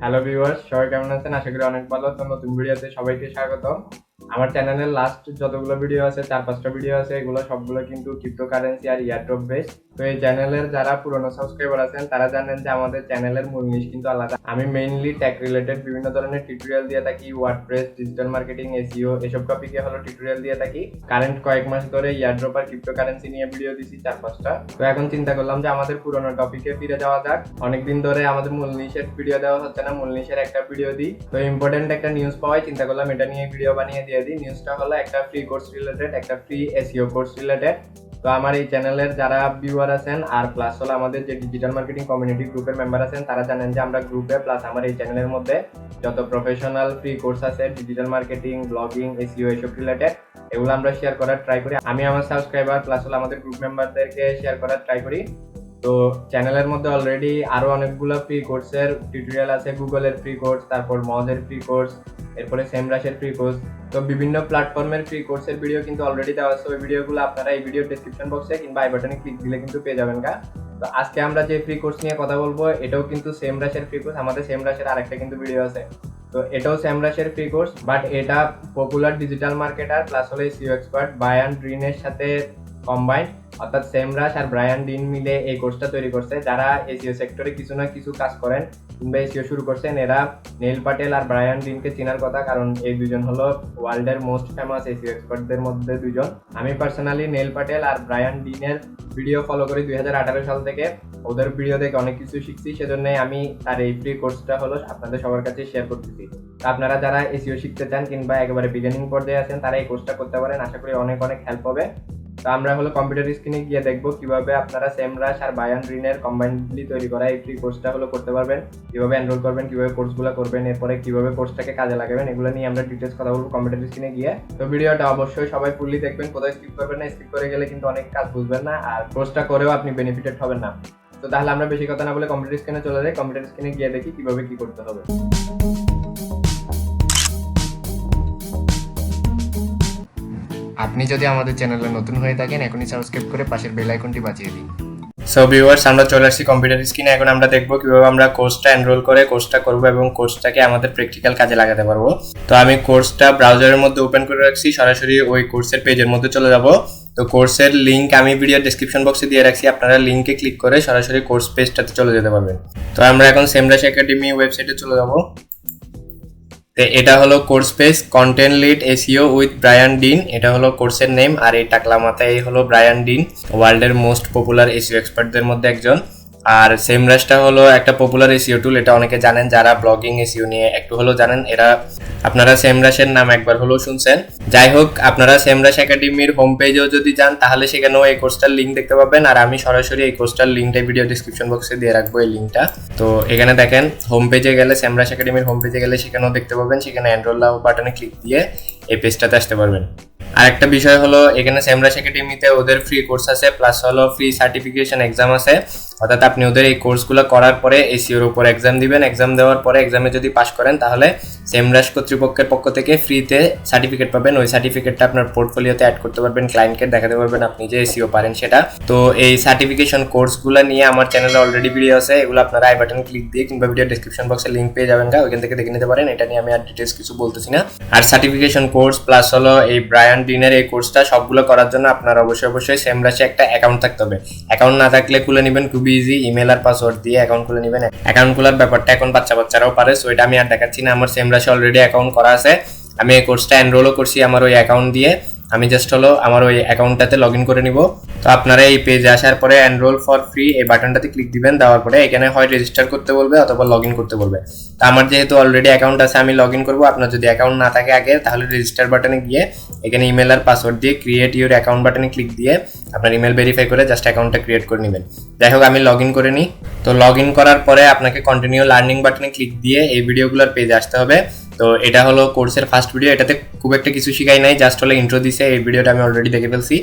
Hello viewers, সবাই কেমন আছেন? আশা করি অনেক ভালো। তো নতুন ভিডিওতে সবাইকে স্বাগতম। আমার চ্যানেলের লাস্ট যতগুলো ভিডিও আছে, 4-5টা ভিডিও আছে, এগুলো সবগুলো কিন্তু ক্রিপ্টোকারেন্সি আর ইয়ারড্রপ বেস। তো এই চ্যানেলের যারা পুরনো সাবস্ক্রাইবার আছেন তারা জানেন যে আমাদের চ্যানেলের মূল নিশ কিন্তু আলাদা। আমি মেইনলি টেক রিলেটেড বিভিন্ন ধরনের টিউটোরিয়াল দিয়ে থাকি। ওয়ার্ডপ্রেস, ডিজিটাল মার্কেটিং, এসইও এসব টপিকে হলো টিউটোরিয়াল দিয়ে থাকি। কারেন্ট কয়েক মাস ধরে ইয়ারড্রপ আর ক্রিপ্টোকারেন্সি নিয়ে ভিডিও দিছি 4-5টা। তো এখন চিন্তা করলাম যে আমাদের পুরনো টপিকে ফিরে যাওয়া যাক। অনেকদিন ধরে আমাদের মূল নিশের ভিডিও দেওয়া হচ্ছে না, মূল নিশের একটা ভিডিও দিই। তো ইম্পর্টেন্ট একটা নিউজ পাওয়াই চিন্তা করলাম এটা নিয়ে ভিডিও বানিয়ে দিয়ে দিই। নিউজটা হলো একটা ফ্রি কোর্স রিলেটেড, একটা ফ্রি এসইও কোর্স রিলেটেড। তো আমার এই চ্যানেলের যারা ভিউয়ার আছেন আর প্লাস হলো আমাদের যে ডিজিটাল মার্কেটিং কমিউনিটি গ্রুপের মেম্বার আছেন তারা জানেন যে আমরা গ্রুপে প্লাস আমার এই চ্যানেলের মধ্যে যত প্রফেশনাল ফ্রি কোর্স আছে ডিজিটাল মার্কেটিং, ব্লগিং, এসইও এসব রিলেটেড, এগুলো আমরা শেয়ার করার ট্রাই করি। আমি আমার সাবস্ক্রাইবার প্লাস হলো আমাদের গ্রুপ মেম্বারদেরকে শেয়ার করার ট্রাই করি। তো চ্যানেলের মধ্যে অলরেডি আরো অনেকগুলো ফ্রি কোর্সের টিউটোরিয়াল আছে। গুগলের ফ্রি কোর্স, তারপর মজের ফ্রি কোর্স, এরপরে সেমরাশের ফ্রি কোর্স। তো বিভিন্ন প্ল্যাটফর্মের ফ্রি কোর্সের ভিডিও কিন্তু অলরেডি দেওয়া আছে। ওই ভিডিওগুলো আপনারা এই ভিডিও ডেসক্রিপশন বক্সে কিংবা আই বাটনে ক্লিক দিলে কিন্তু পেয়ে যাবেন। তো আজকে আমরা যে ফ্রি কোর্স নিয়ে কথা বলবো এটাও কিন্তু সেমরাশের ফ্রি কোর্স। আমাদের সেমরাশের আরেকটা কিন্তু ভিডিও আছে, তো এটাও সেমরাশের ফ্রি কোর্স, বাট এটা পপুলার ডিজিটাল মার্কেটার প্লাস হলো এসইও এক্সপার্ট ব্রায়ান ডিনের সাথে কম্বাইন, অর্থাৎ সেমরাশ আর ব্রায়ান ডিন মিলে এই কোর্সটা তৈরি করছে। যারা এসইও সেক্টরে কিছু না কিছু কাজ করেন কিংবা এসইও শুরু করছেন, এরা নেইল পাটেল আর ব্রায়ান ডিনকে চেনার কথা, কারণ এই দুজন হলো ওয়ার্ল্ডের মোস্ট ফেমাস এসইও এক্সপার্টদের মধ্যে দুজন। আমি পার্সোনালি নেইল পাটেল আর ব্রায়ান ডিনের ভিডিও ফলো করি 2018 সাল থেকে। ওদের ভিডিও দেখে অনেক কিছু শিখছি, সেজন্যই আমি তার এই ফ্রি কোর্সটা হলো আপনাদের সবার কাছে শেয়ার করতেছি। আপনারা যারা এসইও শিখতে চান কিংবা একেবারে বিগিনিং পর্যায়ে আছেন তারা এই কোর্সটা করতে পারেন। আশা করি অনেক অনেক হেল্প হবে। তো আমরা হলো কম্পিউটার স্ক্রিনে গিয়ে দেখবো কিভাবে আপনারা সেমরাশ আর ব্রায়ান ডিনের কম্বাইন্ডলি তৈরি করা এই ফ্রি কোর্সটা হলো করতে পারবেন, কিভাবে এনরোল করবেন, কিভাবে কোর্সগুলো করবেন, এরপরে কিভাবে কোর্সটাকে কাজে লাগাবেন, এগুলো নিয়ে আমরা ডিটেলস কথা বলবো কম্পিউটার স্ক্রিনে গিয়ে। তো ভিডিওটা অবশ্যই সবাই ফুললি দেখবেন, কোথায় স্কিপ করবেন না। স্কিপ করে গেলে কিন্তু অনেক কাজ বুঝবেন না আর কোর্সটা করেও আপনি বেনিফিটেড হবেন না। তো তাহলে আমরা বেশি কথা না বলে কম্পিউটার স্ক্রিনে চলে যাই। কম্পিউটার স্ক্রিনে গিয়ে দেখি কিভাবে কি করতে হবে। আপনি যদি আমাদের চ্যানেলে নতুন হয়ে থাকেন এখনই সাবস্ক্রাইব করে পাশের বেল আইকনটি বাজিয়ে দিন। সো ভিউয়ার্স, আমরা চলে আসছি কম্পিউটার স্ক্রিনে। এখন আমরা দেখবো কিভাবে আমরা কোর্সটা এনরোল করে কোর্সটা করবো এবং কোর্সটাকে আমাদের প্র্যাকটিক্যাল কাজে লাগাতে পারবো। তো আমি কোর্সটা ব্রাউজারের মধ্যে ওপেন করে রাখছি, সরাসরি ওই কোর্সের পেজের মধ্যে চলে যাব। তো কোর্সের লিঙ্ক আমি ভিডিও ডেসক্রিপশন বক্সে দিয়ে রাখছি, আপনারা লিঙ্কে ক্লিক করে সরাসরি কোর্স পেজটাতে চলে যেতে পারবেন। তো আমরা এখন SEMrush Academy ওয়েবসাইটে চলে যাব। এটা হলো course page, content lead SEO with Brian dean, এটা হলো কোর্সের নেম। আর এই টাকলা মাথায় এই হলো ব্রায়ান ডিন, ওয়ার্ল্ডের মোস্ট পপুলার এসইও এক্সপার্টদের মধ্যে একজন। আর সেমরাশটা হলো একটা পপুলার এসইও টুল, এটা অনেকে জানেন যারা ব্লগিং এসইও নিয়ে একটু হলো জানেন। এরা আপনারা সেমরাশের নাম একবার হলেও শুনছেন। যাই হোক, আপনারা SEMrush একাডেমির হোম পেজেও যদি যান তাহলে সেখানেও এই কোর্সটার লিঙ্ক দেখতে পাবেন। আর আমি সরাসরি এই কোর্সটার লিঙ্কটা ভিডিও ডিসক্রিপশন বক্সে দিয়ে রাখবো এই লিঙ্কটা। তো এখানে দেখেন হোম পেজে গেলে, SEMrush একাডেমির হোম পেজে গেলে সেখানেও দেখতে পাবেন। সেখানে এনরোল নাও বাটনে ক্লিক দিয়ে এই পেজটাতে আসতে পারবেন। আর একটা বিষয় হলো এখানে SEMrush একাডেমিতে ওদের ফ্রি কোর্স আছে প্লাস হলো ফ্রি সার্টিফিকেশন এক্সাম আছে। অর্থাৎ আপনি ওদের এই কোর্সগুলো করার পরে এসইওর উপর এক্সাম দিবেন। এক্সাম দেওয়ার পরে এক্সামে যদি পাস করেন তাহলে SEMrush কর্তৃপক্ষের পক্ষ থেকে ফ্রিতে সার্টিফিকেট পাবেন। ওই সার্টিফিকেটটা আপনার পোর্টফোলিওতে অ্যাড করতে পারবেন, ক্লায়েন্টকে দেখাতে পারবেন আপনি যে এসইও পারেন সেটা। তো এই সার্টিফিকেশন কোর্সগুলো নিয়ে আমার চ্যানেলে অলরেডি ভিডিও আছে, এগুলো আপনারা আই বাটন ক্লিক দিয়ে কিংবা ভিডিও ডেসক্রিপশন বক্সে লিঙ্ক পেয়ে যাবেন, ওইখান থেকে দেখে নিতে পারেন। এটা নিয়ে আমি আর ডিটেলস কিছু বলতেছি না। আর সার্টিফিকেশন কোর্স প্লাস হলো এই ব্রায়ান ডিনের এই কোর্সটা সবগুলো করার জন্য আপনার অবশ্যই SEMrush একটা অ্যাকাউন্ট থাকতে হবে। অ্যাকাউন্ট না থাকলে খুলে নেবেন, খুবই ইজি, ইমেল আর পাসওয়ার্ড দিয়ে অ্যাকাউন্ট খুলে নেবেন। অ্যাকাউন্ট খোলার ব্যাপারটা এখন বাচ্চারাও পারে, সো এটা আমি আর দেখাচ্ছি না। আমার SEMrush অলরেডি অ্যাকাউন্ট করা আছে, আমি এই কোর্সটা এনরোলও করছি আমার ওই অ্যাকাউন্ট দিয়ে। আমি জাস্ট হলো আমার ওই অ্যাকাউন্টটাতে লগ ইন করে নিব। তো আপনারা এই পেজে আসার পরে এনরোল ফর ফ্রি এই বাটনটাতে ক্লিক দিবেন, দেওয়ার পরে এখানে হয় রেজিস্টার করতে বলবে অথবা লগ ইন করতে বলবে। তো আমার যেহেতু অলরেডি অ্যাকাউন্ট আছে আমি লগ ইন করবো। আপনার যদি অ্যাকাউন্ট না থাকে আগে তাহলে রেজিস্টার বাটনে গিয়ে এখানে ইমেল আর পাসওয়ার্ড দিয়ে ক্রিয়েট ইউর অ্যাকাউন্ট বাটনে ক্লিক দিয়ে আপনার ইমেল ভেরিফাই করে জাস্ট অ্যাকাউন্টটা ক্রিয়েট করে নেবেন। যাই হোক, আমি লগ ইন করে নিই। তো লগ ইন করার পরে আপনাকে কন্টিনিউ লার্নিং বাটনে ক্লিক দিয়ে এই ভিডিওগুলোর পেজে আসতে হবে। তো এটা হলো কোর্সের ফার্স্ট ভিডিও, এটাতে খুব একটা কিছু শিখাই নাই, জাস্ট হলো ইন্ট্রো দিছে। এই ভিডিওটা আমি অলরেডি দেখে ফেলছি।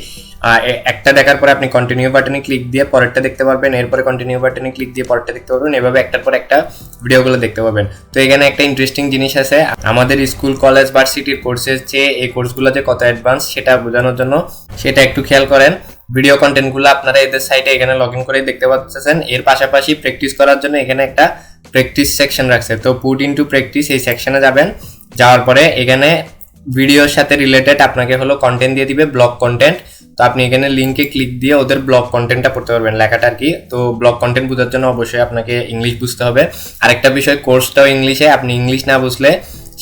একটা দেখার পরে আপনি কন্টিনিউ বাটনে ক্লিক দিয়ে পরেরটা দেখতে পারবেন, এরপরে কন্টিনিউ বাটনে ক্লিক দিয়ে পরেরটা দেখতে পারবেন, এভাবে একটার পর একটা ভিডিওগুলো দেখতে পাবেন। তো এখানে একটা ইন্টারেস্টিং জিনিস আছে, আমাদের স্কুল কলেজ ভার্সিটির কোর্সের চেয়ে এই কোর্সগুলোতে কত অ্যাডভান্স সেটা বোঝানোর জন্য সেটা একটু খেয়াল করেন। ভিডিও কন্টেন্টগুলো আপনারা এদের সাইটে এখানে লগ ইন করে দেখতে পাচ্ছেন। এর পাশাপাশি প্র্যাকটিস করার জন্য এখানে একটা প্র্যাকটিস সেকশন রাখছে। তো পুট ইনটু প্র্যাকটিস এই সেকশনে যাবেন, যাওয়ার পরে এখানে ভিডিওর সাথে রিলেটেড আপনাকে হলো কন্টেন্ট দিয়ে দিবে, ব্লগ কন্টেন্ট। তো আপনি এখানে লিঙ্কে ক্লিক দিয়ে ওদের ব্লগ কন্টেন্টটা পড়তে পারবেন, লেখাটা আর কি। তো ব্লগ কন্টেন্ট বোঝার জন্য অবশ্যই আপনাকে ইংলিশ বুঝতে হবে। আরেকটা বিষয়, কোর্সটাও ইংলিশে, আপনি ইংলিশ না বুঝলে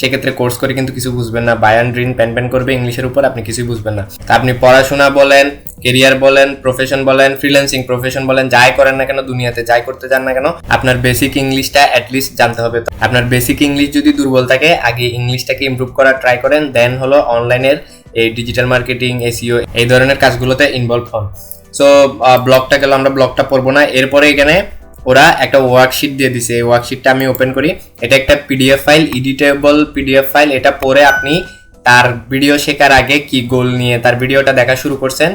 সেক্ষেত্রে কোর্স করে কিন্তু কিছু বুঝবেন না। বাই অ্যান্ড রিন প্যান করবে ইংলিশের উপর, আপনি কিছুই বুঝবেন না। তা আপনি পড়াশোনা বলেন, কেরিয়ার বলেন, প্রফেশন বলেন, ফ্রিল্যান্সিং প্রফেশন বলেন, যাই করেন না কেন দুনিয়াতে, যাই করতে চান না কেন, আপনার বেসিক ইংলিশটা অ্যাটলিস্ট জানতে হবে। তো আপনার বেসিক ইংলিশ যদি দুর্বল থাকে, আগে ইংলিশটাকে ইমপ্রুভ করার ট্রাই করেন, দেন হলো অনলাইনের এই ডিজিটাল মার্কেটিং, এসইও এই ধরনের কাজগুলোতে ইনভলভ হন। সো ব্লগটা গেল, আমরা ব্লগটা পড়বো না। এরপরে এখানে ওরা একটা ওয়ার্কশিট দিয়ে দিছে, এই ওয়ার্কশিটটা আমি ওপেন করি। এটা একটা PDF file, editable PDF file. এটা পড়ে আপনি তার ভিডিও শেখার আগে কি গোল নিয়ে তার ভিডিওটা দেখা শুরু করছেন,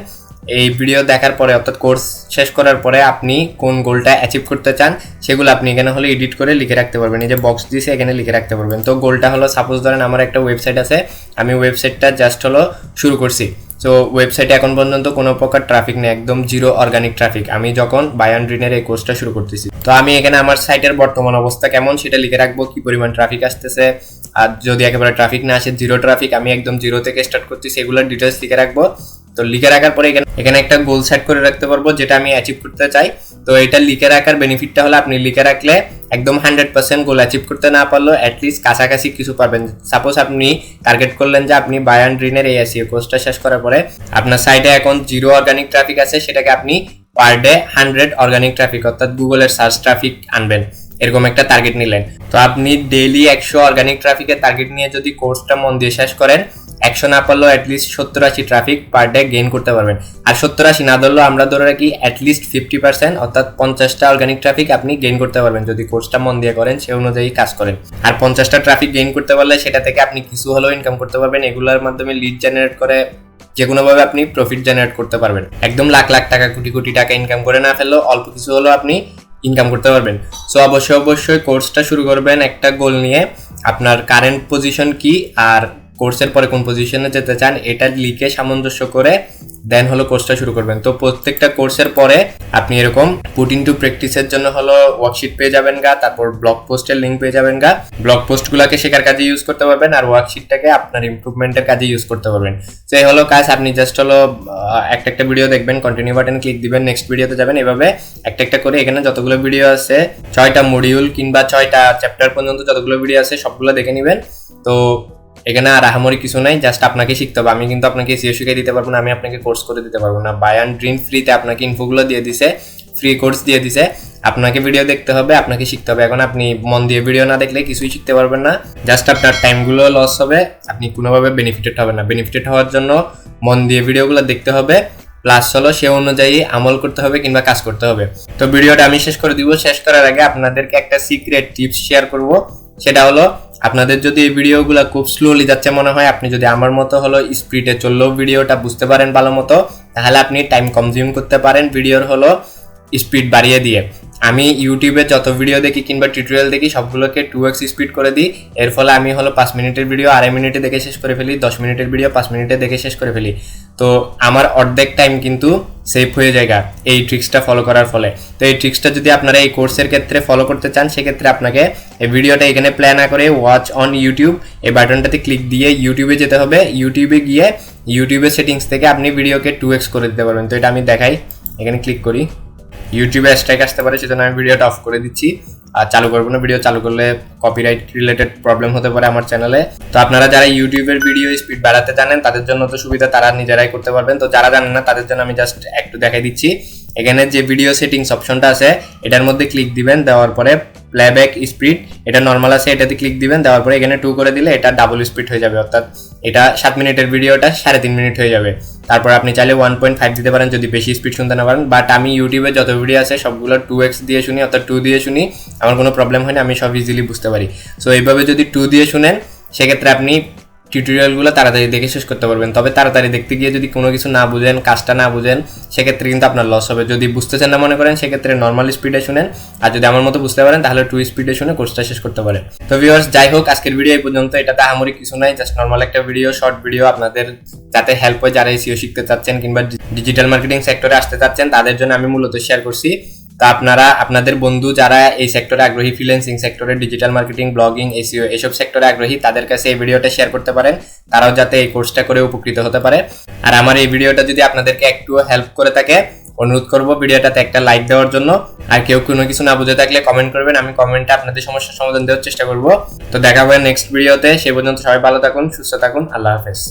এই ভিডিও দেখার পরে অর্থাৎ কোর্স শেষ করার পরে আপনি কোন গোলটা অ্যাচিভ করতে চান সেগুলো আপনি এখানে হলো এডিট করে লিখে রাখতে পারবেন। এই যে বক্স দিয়েছে এখানে লিখে রাখতে পারবেন। তো গোলটা হলো, সাপোজ ধরেন আমার একটা ওয়েবসাইট আছে, আমি ওয়েবসাইটটা জাস্ট হলো শুরু করছি। সো ওয়েবসাইটে এখন পর্যন্ত কোনো প্রকার ট্রাফিক নেই, একদম জিরো অর্গানিক ট্রাফিক, আমি যখন বাই অ্যান্ড রিনের এই কোর্সটা শুরু করতেছি। তো আমি এখানে আমার সাইটের বর্তমান অবস্থা কেমন সেটা লিখে রাখবো, কি পরিমাণ ট্রাফিক আসতেছে, আর যদি একেবারে ট্রাফিক না আসে, জিরো ট্রাফিক, আমি একদম জিরো থেকে স্টার্ট করতেছি, এগুলোর ডিটেলস লিখে রাখবো। তো লিখে রাখার পরে এখানে একটা গোল সেট করে রাখতে পারবো যেটা আমি অ্যাচিভ করতে চাই। তো এটা লিখে রাখার বেনিফিটটা হলো, আপনি লিখে রাখলে একদম 100% গোল অ্যাচিভ করতে না পারলেও অ্যাটলিস্ট কাছাকাছি কিছু পারবেন। সাপোজ আপনি টার্গেট করলেন যে আপনি বাই অ্যান্ড রিনের এই এসইও কোর্সটা শেষ করার পরে আপনার সাইটে এখন জিরো অর্গানিক ট্রাফিক আছে, সেটাকে আপনি পার ডে 100 অর্গানিক ট্রাফিক অর্থাৎ গুগলের সার্চ ট্রাফিক আনবেন, এরকম একটা টার্গেট নিলেন। তো আপনি ডেইলি 100 অর্গানিক ট্রাফিকের টার্গেট নিয়ে যদি কোর্সটা মন দিয়ে শেষ করেন, 100 না পারলেও at least 70-80 traffic per day gain করতে পারবেন। আর 70-80 না ধরলেও আমরা ধরে রাখি অ্যাটলিস্ট 50% অর্থাৎ 50টা অর্গানিক ট্রাফিক আপনি গেইন করতে পারবেন যদি কোর্সটা মন দিয়ে করেন, সে অনুযায়ী কাজ করেন। আর 50টা ট্রাফিক গেইন করতে পারলে সেটা থেকে আপনি কিছু হলেও ইনকাম করতে পারবেন। এগুলোর মাধ্যমে লিড জেনারেট করে যে কোনোভাবে আপনি প্রফিট জেনারেট করতে পারবেন। একদম লাখ লাখ টাকা, কোটি কোটি টাকা ইনকাম করে না ফেললেও অল্প কিছু হলেও আপনি ইনকাম করতে পারবেন। সো অবশ্যই কোর্সটা শুরু করবেন একটা গোল নিয়ে, আপনার কারেন্ট পজিশন কি আর কোর্সের পরে কোন পজিশনে যেতে চান এটা লিখে সামঞ্জস্য করে দেন হলো কোর্সটা শুরু করবেন। তো প্রত্যেকটা কোর্সের পরে আপনি এরকম পুট ইনটু প্র্যাকটিসের জন্য হলো ওয়ার্কশিট পেয়ে যাবেন গা, তারপর ব্লগ পোস্টের লিঙ্ক পেয়ে যাবেন গা। ব্লগ পোস্টগুলোকে শেখার কাজে ইউজ করতে পারবেন আর ওয়ার্কশিটটাকে আপনার ইমপ্রুভমেন্টের কাজে ইউজ করতে পারবেন। তো এই হলো কাজ। আপনি জাস্ট হলো একটা ভিডিও দেখবেন, কন্টিনিউ বাটন ক্লিক দিবেন, নেক্সট ভিডিওতে যাবেন, এভাবে একটা করে এখানে যতগুলো ভিডিও আছে 6টা মডিউল কিংবা 6টা চ্যাপ্টার পর্যন্ত যতগুলো ভিডিও আছে সবগুলো দেখে নেবেন। তো এখানে আর আহামরি কিছু নাই, জাস্ট আপনাকে শিখতে হবে। আমি কিন্তু আপনাকে এসইও শিখিয়ে দিতে পারবো না, আমি আপনাকে কোর্স করে দিতে পারবো না। বাই অ্যান্ড ড্রিম ফ্রিতে আপনাকে ইনফোগুলো দিয়ে দিছে, ফ্রি কোর্স দিয়ে দিছে, আপনাকে ভিডিও দেখতে হবে, আপনাকে শিখতে হবে। এখন আপনি মন দিয়ে ভিডিও না দেখলে কিছুই শিখতে পারবেন না, জাস্ট আপনার টাইমগুলো লস হবে, আপনি কোনোভাবে বেনিফিটেড হবেন না। বেনিফিটেড হওয়ার জন্য মন দিয়ে ভিডিওগুলো দেখতে হবে, প্লাস হলো সে অনুযায়ী আমল করতে হবে কিংবা কাজ করতে হবে। তো ভিডিওটা আমি শেষ করে দিব। শেষ করার আগে আপনাদেরকে একটা সিক্রেট টিপস শেয়ার করব, সেটা হলো আপনাদের যদি এই ভিডিওগুলো খুব স্লোলি যাচ্ছে মনে হয়, আপনি যদি আমার মতো হলো স্পিডে চললেও ভিডিওটা বুঝতে পারেন ভালো মতো, তাহলে আপনি টাইম কনজিউম করতে পারেন ভিডিওর হলো স্পিড বাড়িয়ে দিয়ে। আমি ইউটিউবে যত ভিডিও দেখি কিংবা টিউটোরিয়াল দেখি সবগুলোকে 2x স্পিড করে দিই। এর ফলে আমি হলো 5 মিনিটের ভিডিও 2.5 মিনিটে দেখে শেষ করে ফেলি, 10 মিনিটের ভিডিও 5 মিনিটে দেখে শেষ করে ফেলি। তো আমার অর্ধেক টাইম কিন্তু সেভ হয়ে যায় এই ট্রিক্সটা ফলো করার ফলে। তো এই ট্রিক্সটা যদি আপনারা এই কোর্সের ক্ষেত্রে ফলো করতে চান, সেক্ষেত্রে আপনাকে এই ভিডিওটা এখানে প্লে না করে ওয়াচ অন ইউটিউব এই বাটনটাতে ক্লিক দিয়ে ইউটিউবে যেতে হবে। ইউটিউবে গিয়ে ইউটিউবের সেটিংস থেকে আপনি ভিডিওকে 2x করে দিতে পারবেন। তো এটা আমি দেখাই, এখানে ক্লিক করি, ইউটিউবে স্ট্রাইক আসতে পারে, সেজন্য আমি ভিডিওটা অফ করে দিচ্ছি আর চালু করবো না। ভিডিও চালু করলে কপিরাইট রিলেটেড প্রবলেম হতে পারে আমার চ্যানেলে। তো আপনারা যারা ইউটিউবের ভিডিও স্পিড বাড়াতে জানেন তাদের জন্য তো সুবিধা, তারা নিজেরাই করতে পারবেন। তো যারা জানেন না তাদের জন্য আমি জাস্ট একটু দেখাই দিচ্ছি। এখানে যে ভিডিও সেটিংস অপশনটা আছে এটার মধ্যে ক্লিক দিবেন, দেওয়ার পরে প্লেব্যাক স্পিড এটা নর্মাল আছে, এটাতে ক্লিক দিবেন, দেওয়ার পরে এখানে 2 করে দিলে এটা ডাবল স্পিড হয়ে যাবে, অর্থাৎ এটা 7 মিনিটের ভিডিওটা 3.5 মিনিট হয়ে যাবে। তারপর আপনি চাইলে 1.5 দিতে পারেন যদি বেশি স্পিড শুনতে না পারেন। বাট আমি ইউটিউবে যত ভিডিও আছে সবগুলো 2x দিয়ে শুনি, অর্থাৎ 2 দিয়ে শুনি, আমার কোনো প্রবলেম হয় না, আমি সব ইজিলি বুঝতে পারি। সো এইভাবে যদি 2 দিয়ে শুনেন সেক্ষেত্রে আপনি টিউটোরিয়ালগুলো তাড়াতাড়ি দেখে শেষ করতে পারবেন। তবে তাড়াতাড়ি দেখতে গিয়ে যদি কোনো কিছু না বুঝেন, কাজটা না বুঝেন, সেক্ষেত্রে কিন্তু আপনার লস হবে। যদি বুঝতেছেন না মনে করেন, সেক্ষেত্রে নর্মাল স্পিডে শুনেন, আর যদি আমার মতো বুঝতে পারেন তাহলে 2 স্পিডে শুনে কোর্সটা শেষ করতে পারেন। তো ভিউয়ার্স, যাই হোক, আজকের ভিডিও এই পর্যন্ত। এটাতে আহামরি কিছু নাই, জাস্ট নর্মাল একটা ভিডিও, শর্ট ভিডিও, আপনাদের যাতে হেল্প হয়, যারা এসইও শিখতে চাচ্ছেন কিংবা ডিজিটাল মার্কেটিং সেক্টরে আসতে চাচ্ছেন তাদের জন্য আমি মূলত শেয়ার করছি। তা আপনারা আপনাদের বন্ধু যারা এই সেক্টরে আগ্রহী, ফ্রিল্যান্সিং সেক্টরে, ডিজিটাল মার্কেটিং, ব্লগিং, এসইও এসব সেক্টরে আগ্রহী, তাদের কাছে এই ভিডিওটা শেয়ার করতে পারেন, তারাও যাতে এই কোর্সটা করে উপকৃত হতে পারে। আর আমার এই ভিডিওটা যদি আপনাদেরকে একটু হেল্প করে থাকে, অনুরোধ করবো ভিডিওটাতে একটা লাইক দেওয়ার জন্য। আর কেউ কোনো কিছু না বুঝে থাকলে কমেন্ট করবেন, আমি কমেন্টে আপনাদের সমস্যার সমাধান দেওয়ার চেষ্টা করব। তো দেখা হবে নেক্সট ভিডিওতে। সে পর্যন্ত সবাই ভালো থাকুন, সুস্থ থাকুন, আল্লাহ হাফেজ।